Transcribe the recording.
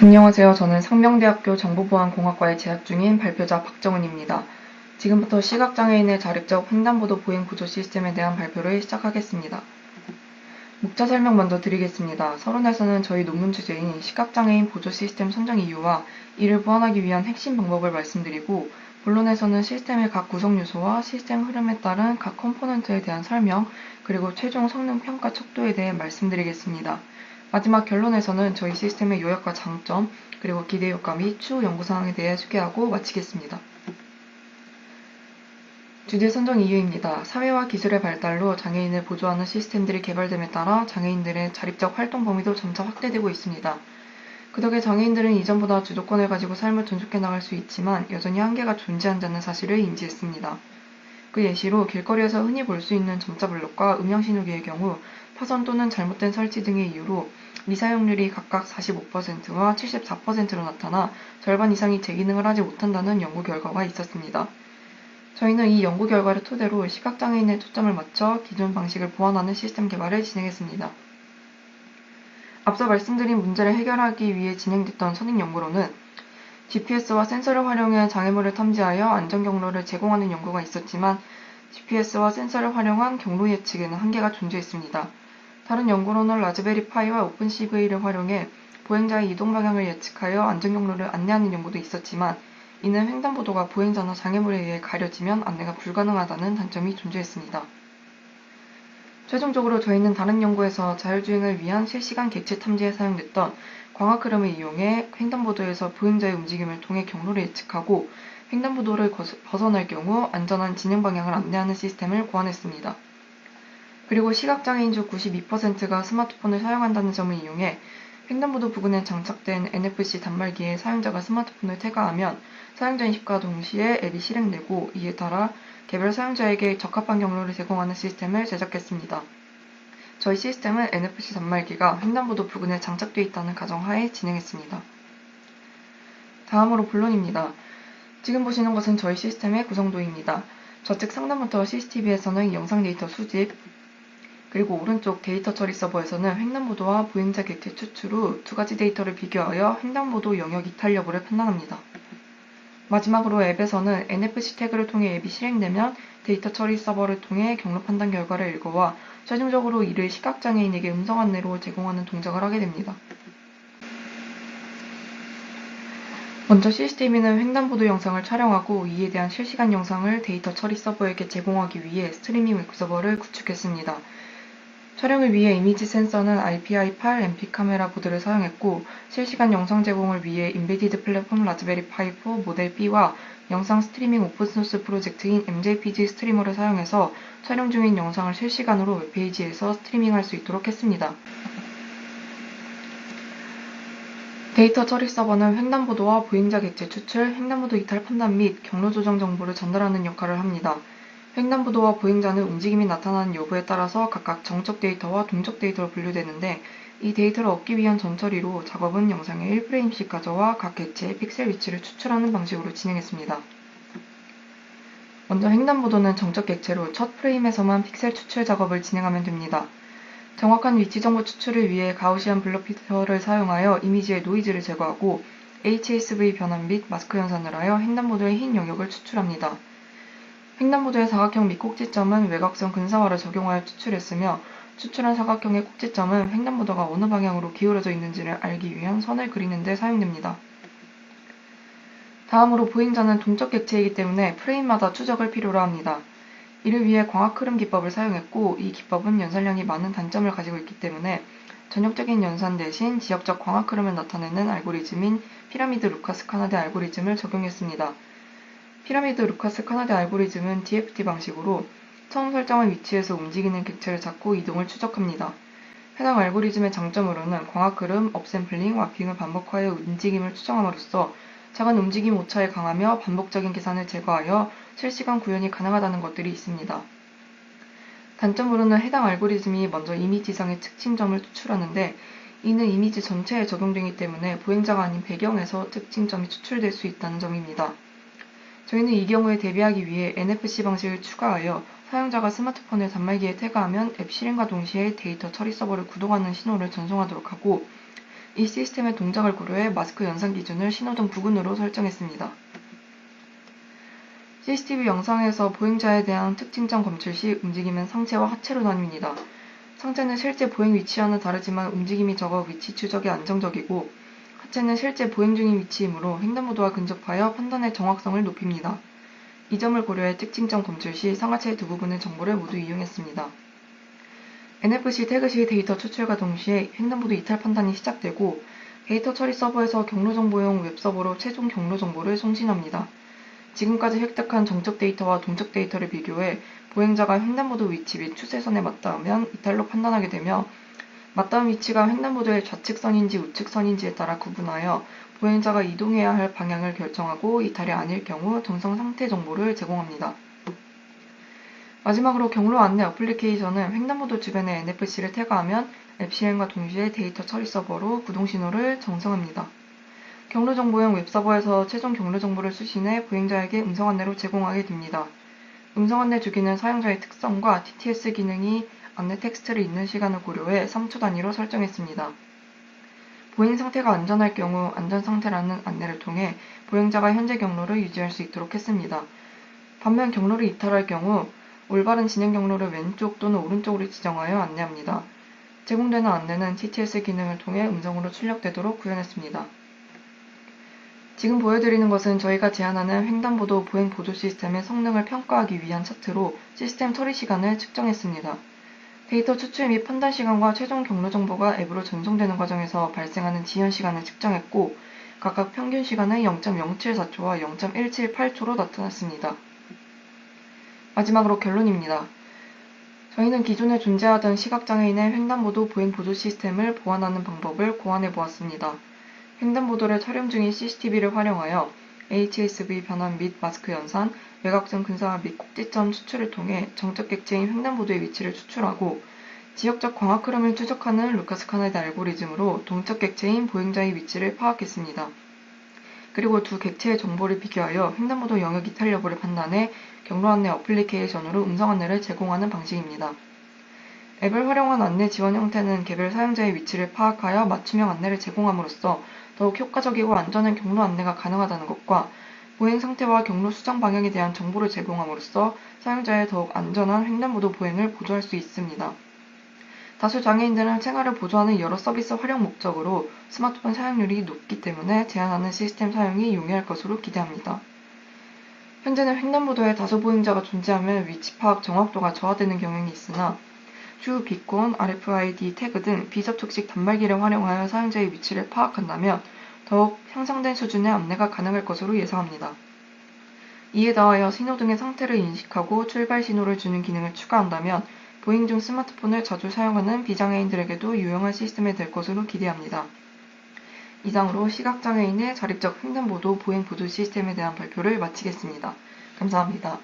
안녕하세요. 저는 상명대학교 정보보안공학과에 재학 중인 발표자 박정은입니다. 지금부터 시각장애인의 자립적 횡단보도 보행 구조 시스템에 대한 발표를 시작하겠습니다. 목차 설명 먼저 드리겠습니다. 서론에서는 저희 논문 주제인 시각장애인 보조 시스템 선정 이유와 이를 보완하기 위한 핵심 방법을 말씀드리고, 본론에서는 시스템의 각 구성 요소와 시스템 흐름에 따른 각 컴포넌트에 대한 설명, 그리고 최종 성능 평가 척도에 대해 말씀드리겠습니다. 마지막 결론에서는 저희 시스템의 요약과 장점, 그리고 기대 효과 및 추후 연구사항에 대해 소개하고 마치겠습니다. 주제 선정 이유입니다. 사회와 기술의 발달로 장애인을 보조하는 시스템들이 개발됨에 따라 장애인들의 자립적 활동 범위도 점차 확대되고 있습니다. 그 덕에 장애인들은 이전보다 주도권을 가지고 삶을 존속해 나갈 수 있지만 여전히 한계가 존재한다는 사실을 인지했습니다. 그 예시로 길거리에서 흔히 볼 수 있는 점자 블록과 음향 신호기의 경우 파손 또는 잘못된 설치 등의 이유로 미사용률이 각각 45%와 74%로 나타나 절반 이상이 재기능을 하지 못한다는 연구 결과가 있었습니다. 저희는 이 연구 결과를 토대로 시각장애인에 초점을 맞춰 기존 방식을 보완하는 시스템 개발을 진행했습니다. 앞서 말씀드린 문제를 해결하기 위해 진행됐던 선행 연구로는 GPS와 센서를 활용해 장애물을 탐지하여 안전 경로를 제공하는 연구가 있었지만 GPS와 센서를 활용한 경로 예측에는 한계가 존재했습니다. 다른 연구로는 라즈베리 파이와 오픈CV를 활용해 보행자의 이동 방향을 예측하여 안전 경로를 안내하는 연구도 있었지만 이는 횡단보도가 보행자나 장애물에 의해 가려지면 안내가 불가능하다는 단점이 존재했습니다. 최종적으로 저희는 다른 연구에서 자율주행을 위한 실시간 객체 탐지에 사용됐던 광학 흐름을 이용해 횡단보도에서 보행자의 움직임을 통해 경로를 예측하고 횡단보도를 벗어날 경우 안전한 진행 방향을 안내하는 시스템을 고안했습니다. 그리고 시각장애인 중 92%가 스마트폰을 사용한다는 점을 이용해 횡단보도 부근에 장착된 NFC 단말기에 사용자가 스마트폰을 태가하면 사용자 인식과 동시에 앱이 실행되고, 이에 따라 개별 사용자에게 적합한 경로를 제공하는 시스템을 제작했습니다. 저희 시스템은 NFC 단말기가 횡단보도 부근에 장착되어 있다는 가정하에 진행했습니다. 다음으로 본론입니다. 지금 보시는 것은 저희 시스템의 구성도입니다. 좌측 상단부터 CCTV에서는 영상 데이터 수집, 그리고 오른쪽 데이터 처리 서버에서는 횡단보도와 보행자 객체 추출 후 두 가지 데이터를 비교하여 횡단보도 영역 이탈 여부를 판단합니다. 마지막으로 앱에서는 NFC 태그를 통해 앱이 실행되면 데이터 처리 서버를 통해 경로 판단 결과를 읽어와 최종적으로 이를 시각장애인에게 음성 안내로 제공하는 동작을 하게 됩니다. 먼저 CCTV는 횡단보도 영상을 촬영하고 이에 대한 실시간 영상을 데이터 처리 서버에게 제공하기 위해 스트리밍 웹 서버를 구축했습니다. 촬영을 위해 이미지 센서는 IPI8 MP 카메라 보드를 사용했고, 실시간 영상 제공을 위해 인베디드 플랫폼 라즈베리 파이 4 모델 B와 영상 스트리밍 오픈소스 프로젝트인 MJPG 스트리머를 사용해서 촬영 중인 영상을 실시간으로 웹페이지에서 스트리밍할 수 있도록 했습니다. 데이터 처리 서버는 횡단보도와 보행자 객체 추출, 횡단보도 이탈 판단 및 경로 조정 정보를 전달하는 역할을 합니다. 횡단보도와 보행자는 움직임이 나타나는 여부에 따라서 각각 정적 데이터와 동적 데이터로 분류되는데, 이 데이터를 얻기 위한 전처리로 작업은 영상의 1프레임씩 가져와 각 객체의 픽셀 위치를 추출하는 방식으로 진행했습니다. 먼저 횡단보도는 정적 객체로 첫 프레임에서만 픽셀 추출 작업을 진행하면 됩니다. 정확한 위치 정보 추출을 위해 가우시안 블러 필터를 사용하여 이미지의 노이즈를 제거하고 HSV 변환 및 마스크 연산을 하여 횡단보도의 흰 영역을 추출합니다. 횡단보도의 사각형 및 꼭지점은 외곽선 근사화를 적용하여 추출했으며, 추출한 사각형의 꼭지점은 횡단보도가 어느 방향으로 기울어져 있는지를 알기 위한 선을 그리는 데 사용됩니다. 다음으로 보행자는 동적 객체이기 때문에 프레임마다 추적을 필요로 합니다. 이를 위해 광학 흐름 기법을 사용했고, 이 기법은 연산량이 많은 단점을 가지고 있기 때문에 전역적인 연산 대신 지역적 광학 흐름을 나타내는 알고리즘인 피라미드 루카스 카나데 알고리즘을 적용했습니다. 피라미드 루카스 카나데 알고리즘은 DFT 방식으로 처음 설정한 위치에서 움직이는 객체를 찾고 이동을 추적합니다. 해당 알고리즘의 장점으로는 광학 흐름, 업샘플링, 와핑을 반복하여 움직임을 추정함으로써 작은 움직임 오차에 강하며 반복적인 계산을 제거하여 실시간 구현이 가능하다는 것들이 있습니다. 단점으로는 해당 알고리즘이 먼저 이미지상의 특징점을 추출하는데, 이는 이미지 전체에 적용되기 때문에 보행자가 아닌 배경에서 특징점이 추출될 수 있다는 점입니다. 저희는 이 경우에 대비하기 위해 NFC 방식을 추가하여 사용자가 스마트폰을 단말기에 태그하면 앱 실행과 동시에 데이터 처리 서버를 구동하는 신호를 전송하도록 하고, 이 시스템의 동작을 고려해 마스크 연상 기준을 신호등 부근으로 설정했습니다. CCTV 영상에서 보행자에 대한 특징점 검출 시 움직임은 상체와 하체로 나뉩니다. 상체는 실제 보행 위치와는 다르지만 움직임이 적어 위치 추적이 안정적이고, 하체는 실제 보행 중인 위치이므로 횡단보도와 근접하여 판단의 정확성을 높입니다. 이 점을 고려해 특징점 검출 시 상하체 두 부분의 정보를 모두 이용했습니다. NFC 태그 시 데이터 추출과 동시에 횡단보도 이탈 판단이 시작되고, 데이터 처리 서버에서 경로정보용 웹서버로 최종 경로정보를 송신합니다. 지금까지 획득한 정적 데이터와 동적 데이터를 비교해 보행자가 횡단보도 위치 및 추세선에 맞닿으면 이탈로 판단하게 되며, 맞닿은 위치가 횡단보도의 좌측선인지 우측선인지에 따라 구분하여 보행자가 이동해야 할 방향을 결정하고 이탈이 아닐 경우 정상 상태 정보를 제공합니다. 마지막으로 경로 안내 어플리케이션은 횡단보도 주변에 NFC를 태그하면 앱 실행과 동시에 데이터 처리 서버로 구동 신호를 정상합니다. 경로정보용 웹서버에서 최종 경로정보를 수신해 보행자에게 음성 안내로 제공하게 됩니다. 음성 안내 주기는 사용자의 특성과 TTS 기능이 안내 텍스트를 읽는 시간을 고려해 3초 단위로 설정했습니다. 보행 상태가 안전할 경우 안전상태라는 안내를 통해 보행자가 현재 경로를 유지할 수 있도록 했습니다. 반면 경로를 이탈할 경우 올바른 진행 경로를 왼쪽 또는 오른쪽으로 지정하여 안내합니다. 제공되는 안내는 TTS 기능을 통해 음성으로 출력되도록 구현했습니다. 지금 보여드리는 것은 저희가 제안하는 횡단보도 보행 보조 시스템의 성능을 평가하기 위한 차트로 시스템 처리 시간을 측정했습니다. 데이터 추출 및 판단 시간과 최종 경로 정보가 앱으로 전송되는 과정에서 발생하는 지연 시간을 측정했고, 각각 평균 시간은 0.074초와 0.178초로 나타났습니다. 마지막으로 결론입니다. 저희는 기존에 존재하던 시각장애인의 횡단보도 보행 보조 시스템을 보완하는 방법을 고안해 보았습니다. 횡단보도를 촬영 중인 CCTV를 활용하여 HSV 변환 및 마스크 연산, 외곽선 근사화 및 꼭지점 추출을 통해 정적 객체인 횡단보도의 위치를 추출하고, 지역적 광학 흐름을 추적하는 루카스 카나드 알고리즘으로 동적 객체인 보행자의 위치를 파악했습니다. 그리고 두 객체의 정보를 비교하여 횡단보도 영역 이탈 여부를 판단해 경로 안내 어플리케이션으로 음성 안내를 제공하는 방식입니다. 앱을 활용한 안내 지원 형태는 개별 사용자의 위치를 파악하여 맞춤형 안내를 제공함으로써 더욱 효과적이고 안전한 경로 안내가 가능하다는 것과, 보행 상태와 경로 수정 방향에 대한 정보를 제공함으로써 사용자의 더욱 안전한 횡단보도 보행을 보조할 수 있습니다. 다수 장애인들은 생활을 보조하는 여러 서비스 활용 목적으로 스마트폰 사용률이 높기 때문에 제한하는 시스템 사용이 용이할 것으로 기대합니다. 현재는 횡단보도에 다수 보행자가 존재하면 위치 파악 정확도가 저하되는 경향이 있으나, 추후 비콘, RFID 태그 등 비접촉식 단말기를 활용하여 사용자의 위치를 파악한다면 더욱 향상된 수준의 안내가 가능할 것으로 예상합니다. 이에 더하여 신호등의 상태를 인식하고 출발 신호를 주는 기능을 추가한다면 보행 중 스마트폰을 자주 사용하는 비장애인들에게도 유용한 시스템이 될 것으로 기대합니다. 이상으로 시각장애인의 자립적 횡단보도 보행 보조 시스템에 대한 발표를 마치겠습니다. 감사합니다.